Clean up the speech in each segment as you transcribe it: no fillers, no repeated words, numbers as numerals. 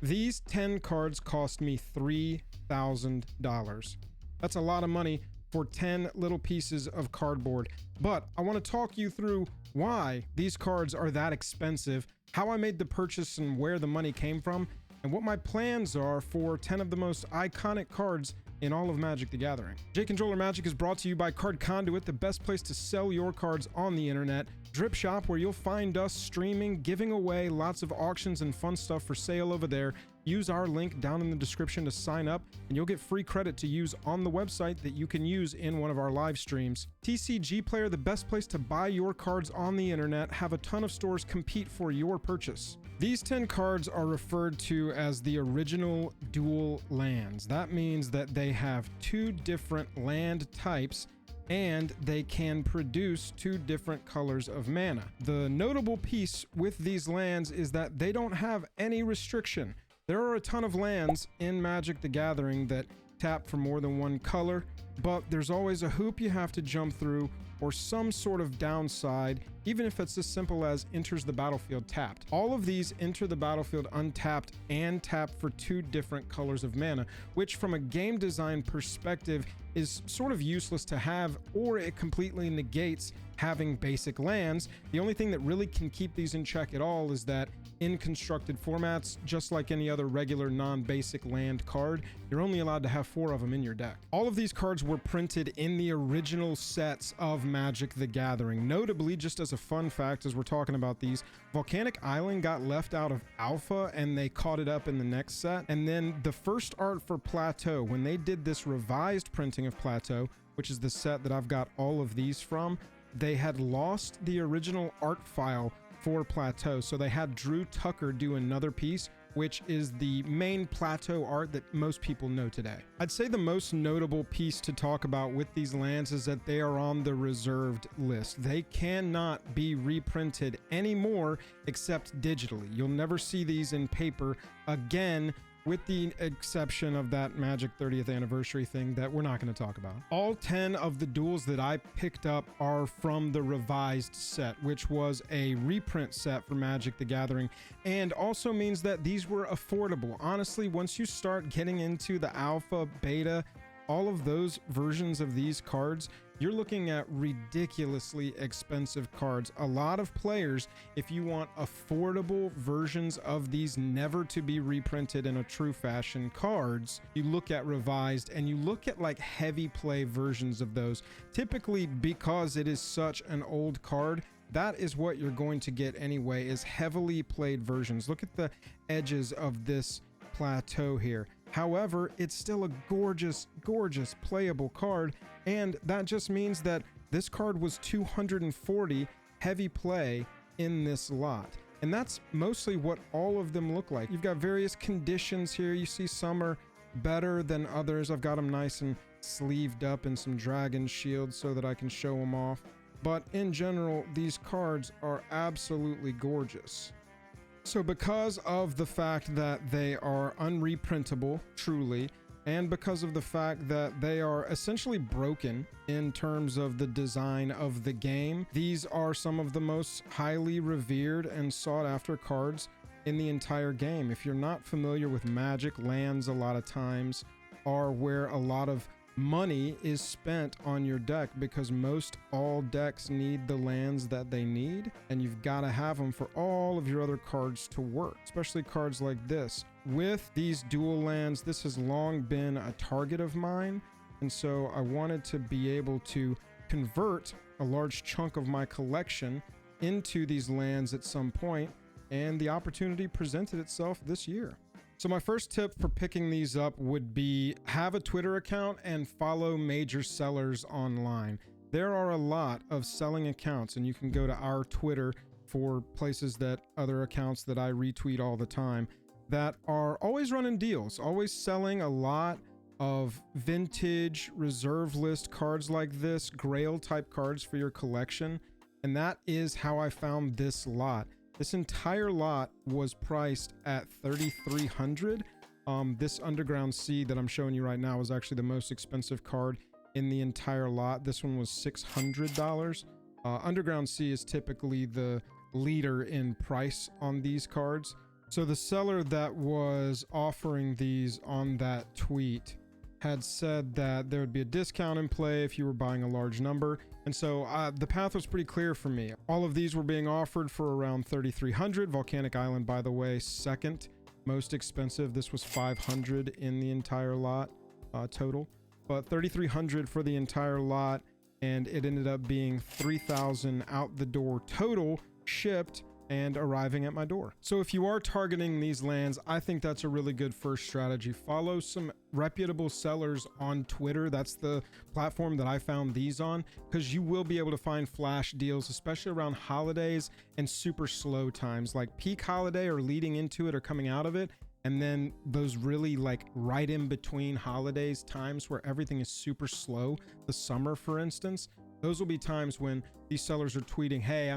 These 10 cards cost me $3,000. That's a lot of money for 10 little pieces of cardboard. But I want to talk you through why these cards are that expensive, how I made the purchase and where the money came from, and what my plans are for 10 of the most iconic cards in all of Magic the Gathering. J-Controller Magic is brought to you by Card Conduit, the best place to sell your cards on the internet. Drip Shop, where you'll find us streaming, giving away lots of auctions and fun stuff for sale over there. Use our link down in the description to sign up, and you'll get free credit to use on the website that you can use in one of our live streams. TCG Player, the best place to buy your cards on the internet. Have a ton of stores compete for your purchase. These 10 cards are referred to as the original dual lands. That means that they have 2 different land types and they can produce 2 different colors of mana. The notable piece with these lands is that they don't have any restriction. There are a ton of lands in Magic the Gathering that tap for more than one color, but there's always a hoop you have to jump through or some sort of downside, even if it's as simple as enters the battlefield tapped. All of these enter the battlefield untapped and tap for 2 different colors of mana, which from a game design perspective is sort of useless to have, or it completely negates having basic lands. The only thing that really can keep these in check at all is that in constructed formats, just like any other regular non-basic land card, you're only allowed to have 4 of them in your deck. All of these cards were printed in the original sets of Magic the Gathering. Notably, just as a fun fact, as we're talking about these, Volcanic Island got left out of Alpha and they caught it up in the next set. And then the first art for Plateau, when they did this revised printing of Plateau, which is the set that I've got all of these from, they had lost the original art file for Plateau, so they had Drew Tucker do another piece, which is the main Plateau art that most people know today. I'd say the most notable piece to talk about with these lands is that they are on the reserved list. They cannot be reprinted anymore except digitally. You'll never see these in paper again, with the exception of that Magic 30th anniversary thing that we're not going to talk about. All 10 of the duels that I picked up are from the revised set, which was a reprint set for Magic the Gathering, and also means that these were affordable. Honestly, once you start getting into the alpha, beta, all of those versions of these cards, you're looking at ridiculously expensive cards. A lot of players, if you want affordable versions of these never to be reprinted in a true fashion cards, you look at revised and you look at like heavy play versions of those. Typically, because it is such an old card, that is what you're going to get anyway, is heavily played versions. Look at the edges of this Plateau here. However, it's still a gorgeous, gorgeous playable card, and that just means that this card was 240 heavy play in this lot. And that's mostly what all of them look like. You've got various conditions here. You see some are better than others. I've got them nice and sleeved up in some dragon shields so that I can show them off. But in general, these cards are absolutely gorgeous. So because of the fact that they are unreprintable, truly, and because of the fact that they are essentially broken in terms of the design of the game, these are some of the most highly revered and sought after cards in the entire game. If you're not familiar with Magic, lands a lot of times are where a lot of money is spent on your deck, because most all decks need the lands that they need, and you've got to have them for all of your other cards to work, especially cards like this. With these dual lands, this has long been a target of mine, and so I wanted to be able to convert a large chunk of my collection into these lands at some point, and the opportunity presented itself this year. So my first tip for picking these up would be have a Twitter account and follow major sellers online. There are a lot of selling accounts, and you can go to our Twitter for places that other accounts that I retweet all the time that are always running deals, always selling a lot of vintage reserve list cards like this, Grail type cards for your collection. And that is how I found this lot. This entire lot was priced at $3,300. This Underground Sea that I'm showing you right now was actually the most expensive card in the entire lot. This one was $600. Underground Sea is typically the leader in price on these cards. So the seller that was offering these on that tweet had said that there would be a discount in play if you were buying a large number. And so the path was pretty clear for me. All of these were being offered for around 3,300. Volcanic Island, by the way, second most expensive. This was 500 in the entire lot total, but 3,300 for the entire lot. And it ended up being 3,000 out the door total, shipped and arriving at my door. So if you are targeting these lands, I think that's a really good first strategy. Follow some reputable sellers on Twitter. That's the platform that I found these on, because you will be able to find flash deals, especially around holidays and super slow times, like peak holiday or leading into it or coming out of it. And then those really like right in between holidays times where everything is super slow, the summer, for instance. Those will be times when these sellers are tweeting, hey,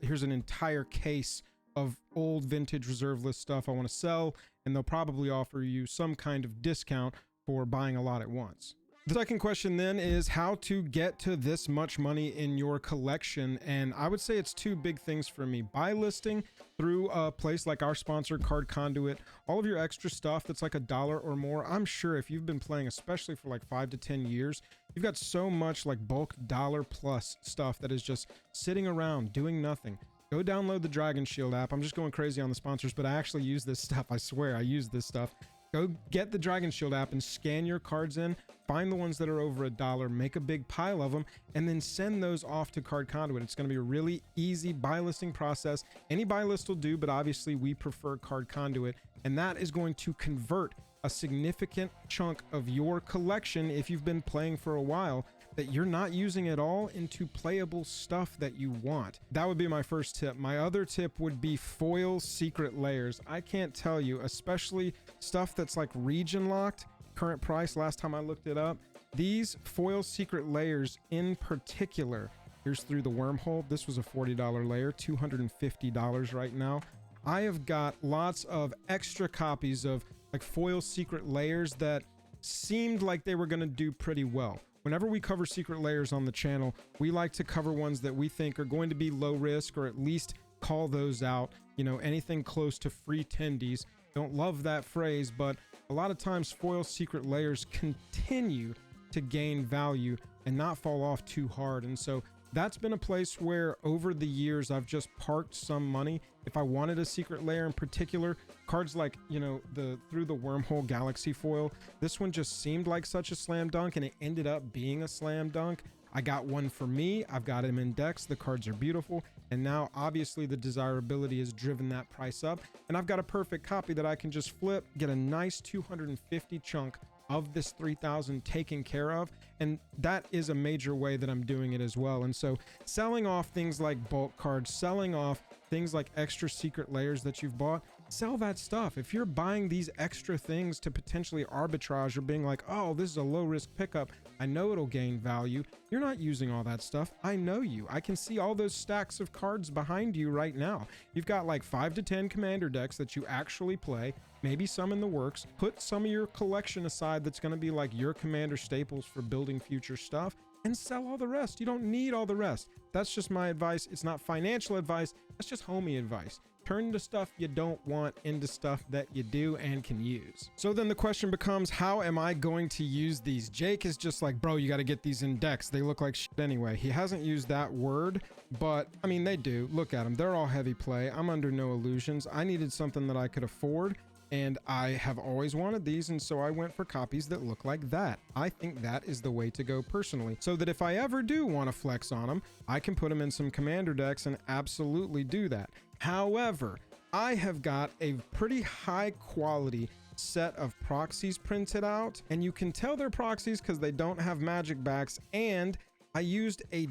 here's an entire case of old vintage reserve list stuff I want to sell. And they'll probably offer you some kind of discount for buying a lot at once. The second question then is how to get to this much money in your collection. And I would say it's two big things for me. Buy listing through a place like our sponsor, Card Conduit. All of your extra stuff that's like $1 or more. I'm sure if you've been playing, especially for like 5 to 10 years, you've got so much like bulk $1+ stuff that is just sitting around doing nothing. Go download the Dragon Shield app. I'm just going crazy on the sponsors, but I actually use this stuff. I swear I use this stuff. Go get the Dragon Shield app and scan your cards in, find the ones that are over $1, make a big pile of them, and then send those off to Card Conduit. It's going to be a really easy buy listing process. Any buy list will do, but obviously we prefer Card Conduit, and that is going to convert a significant chunk of your collection, if you've been playing for a while, that you're not using at all, into playable stuff that you want. That would be my first tip. My other tip would be foil secret layers. I can't tell you, especially stuff that's like region locked, current price last time I looked it up. These foil secret layers in particular, here's through the wormhole. This was a $40 layer, $250 right now. I have got lots of extra copies of like foil secret layers that seemed like they were going to do pretty well. Whenever we cover secret layers on the channel, we like to cover ones that we think are going to be low risk, or at least call those out. Anything close to free tendies. Don't love that phrase, but a lot of times foil secret layers continue to gain value and not fall off too hard. And so that's been a place where over the years I've just parked some money. If I wanted a secret layer in particular, cards like, the Through the Wormhole Galaxy foil, this one just seemed like such a slam dunk, and it ended up being a slam dunk. I got one for me. I've got them in decks. The cards are beautiful. And now obviously the desirability has driven that price up. And I've got a perfect copy that I can just flip, get a nice 250 chunk of this 3,000 taken care of. And that is a major way that I'm doing it as well. And so selling off things like bulk cards, selling off things like extra secret layers that you've bought, sell that stuff. If you're buying these extra things to potentially arbitrage, or being like, oh, this is a low risk pickup, I know it'll gain value, you're not using all that stuff. I know you. I can see all those stacks of cards behind you right now. You've got like 5 to 10 commander decks that you actually play, maybe some in the works. Put some of your collection aside that's going to be like your commander staples for building future stuff, and sell all the rest. You don't need all the rest. That's just my advice. It's not financial advice. That's just homie advice. Turn the stuff you don't want into stuff that you do and can use. So then the question becomes, how am I going to use these? Jake is just like, bro, you got to get these in decks. They look like shit anyway. He hasn't used that word, but I mean, they do. Look at them. They're all heavy play. I'm under no illusions. I needed something that I could afford, and I have always wanted these, and so I went for copies that look like that. I think that is the way to go personally, so that if I ever do want to flex on them, I can put them in some commander decks and absolutely do that. However, I have got a pretty high quality set of proxies printed out, and you can tell they're proxies because they don't have magic backs, and I used a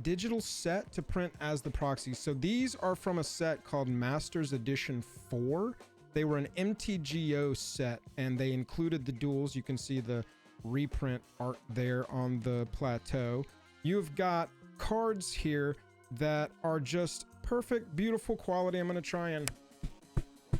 digital set to print as the proxies. So these are from a set called Masters Edition 4. They were an MTGO set, and they included the duels. You can see the reprint art there on the plateau. You've got cards here that are just perfect, beautiful quality. I'm going to try and... I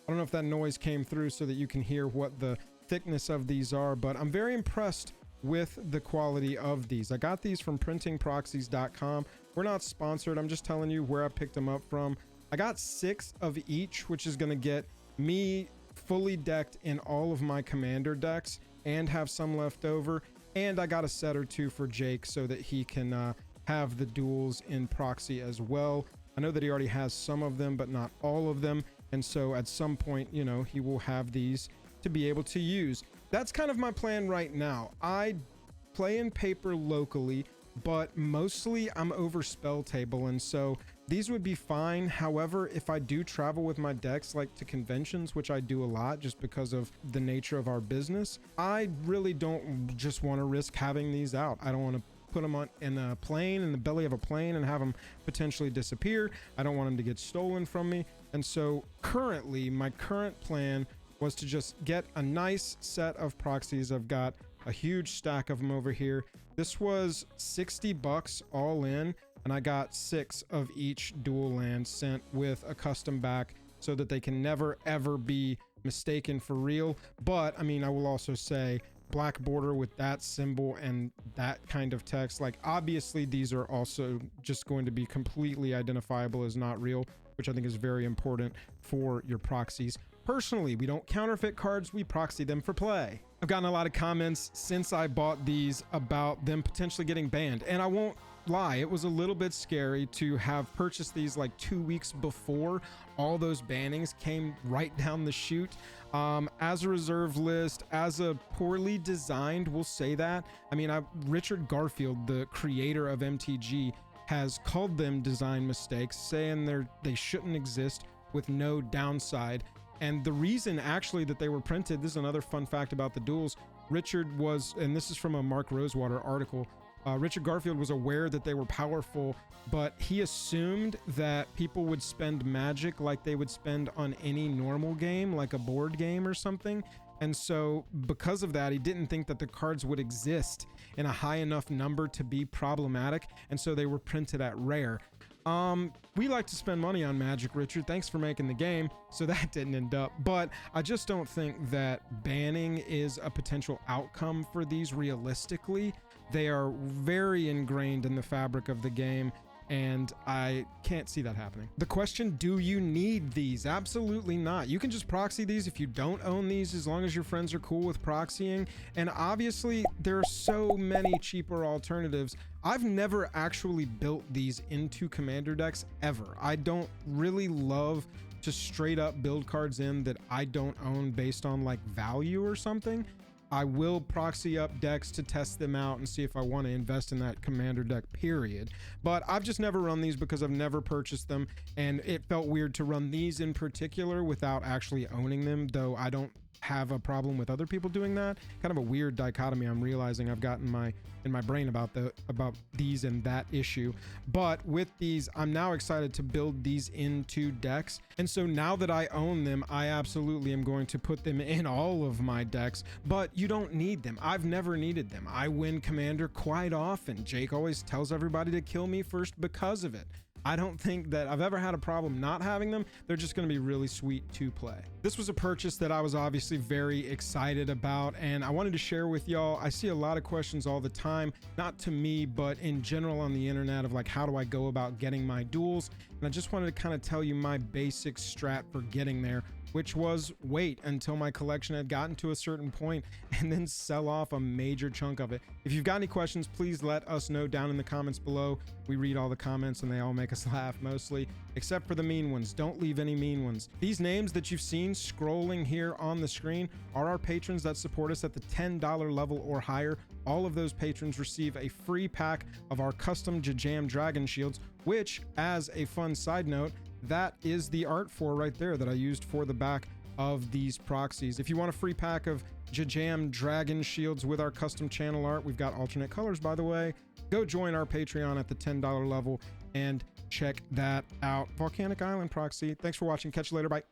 don't know if that noise came through so that you can hear what the thickness of these are, but I'm very impressed with the quality of these. I got these from printingproxies.com. We're not sponsored. I'm just telling you where I picked them up from. I got 6 of each, which is going to get me fully decked in all of my commander decks and have some left over. And I got a set or 2 for Jake so that he can have the duels in proxy as well. I know that he already has some of them, but not all of them. And so at some point, you know, he will have these to be able to use. That's kind of my plan right now. I play in paper locally, but mostly I'm over spell table, and so these would be fine. However, if I do travel with my decks like to conventions, which I do a lot just because of the nature of our business, I really don't just want to risk having these out. I don't want to put them on in a plane, in the belly of a plane, and have them potentially disappear. I don't want them to get stolen from me. And so currently, my current plan was to just get a nice set of proxies. I've got a huge stack of them over here. This was $60 all in, and I got 6 of each dual land sent with a custom back so that they can never ever be mistaken for real. But I mean, I will also say black border with that symbol and that kind of text, like obviously these are also just going to be completely identifiable as not real, which I think is very important for your proxies. Personally, we don't counterfeit cards, we proxy them for play. I've gotten a lot of comments since I bought these about them potentially getting banned, and I won't lie, it was a little bit scary to have purchased these like 2 weeks before all those bannings came right down the chute. As a reserve list, as a poorly designed, we'll say that. I mean, Richard Garfield, the creator of MTG, has called them design mistakes, saying they shouldn't exist with no downside. And the reason actually that they were printed, this is another fun fact about the duels, Richard was, and this is from a Mark Rosewater article, Richard Garfield was aware that they were powerful, but he assumed that people would spend magic like they would spend on any normal game, like a board game or something. And so because of that, he didn't think that the cards would exist in a high enough number to be problematic. And so they were printed at rare. We like to spend money on Magic, Richard. Thanks for making the game. So that didn't end up, but I just don't think that banning is a potential outcome for these realistically. They are very ingrained in the fabric of the game, and I can't see that happening. The question, do you need these? Absolutely not. You can just proxy these if you don't own these, as long as your friends are cool with proxying. And obviously there are so many cheaper alternatives. I've never actually built these into commander decks ever. I don't really love to straight up build cards in that I don't own based on like value or something. I will proxy up decks to test them out and see if I want to invest in that commander deck, period. But I've just never run these because I've never purchased them, and it felt weird to run these in particular without actually owning them, though I don't have a problem with other people doing that. Kind of a weird dichotomy I'm realizing I've got in my brain about these and that issue. But with these, I'm now excited to build these into decks. And so now that I own them, I absolutely am going to put them in all of my decks, but you don't need them. I've never needed them. I win commander quite often. Jake always tells everybody to kill me first because of it. I don't think that I've ever had a problem not having them. They're just going to be really sweet to play. This was a purchase that I was obviously very excited about, and I wanted to share with y'all. I see a lot of questions all the time, not to me, but in general on the internet, of like, how do I go about getting my duels? And I just wanted to kind of tell you my basic strat for getting there, which was wait until my collection had gotten to a certain point and then sell off a major chunk of it. If you've got any questions, please let us know down in the comments below. We read all the comments and they all make us laugh mostly, except for the mean ones. Don't leave any mean ones. These names that you've seen scrolling here on the screen are our patrons that support us at the $10 level or higher. All of those patrons receive a free pack of our custom JAJAM Dragon Shields, which, as a fun side note, that is the art for right there that I used for the back of these proxies. If you want a free pack of JAJAM Dragon Shields with our custom channel art, we've got alternate colors, by the way, go join our Patreon at the $10 level and check that out. Volcanic Island proxy. Thanks for watching. Catch you later. Bye.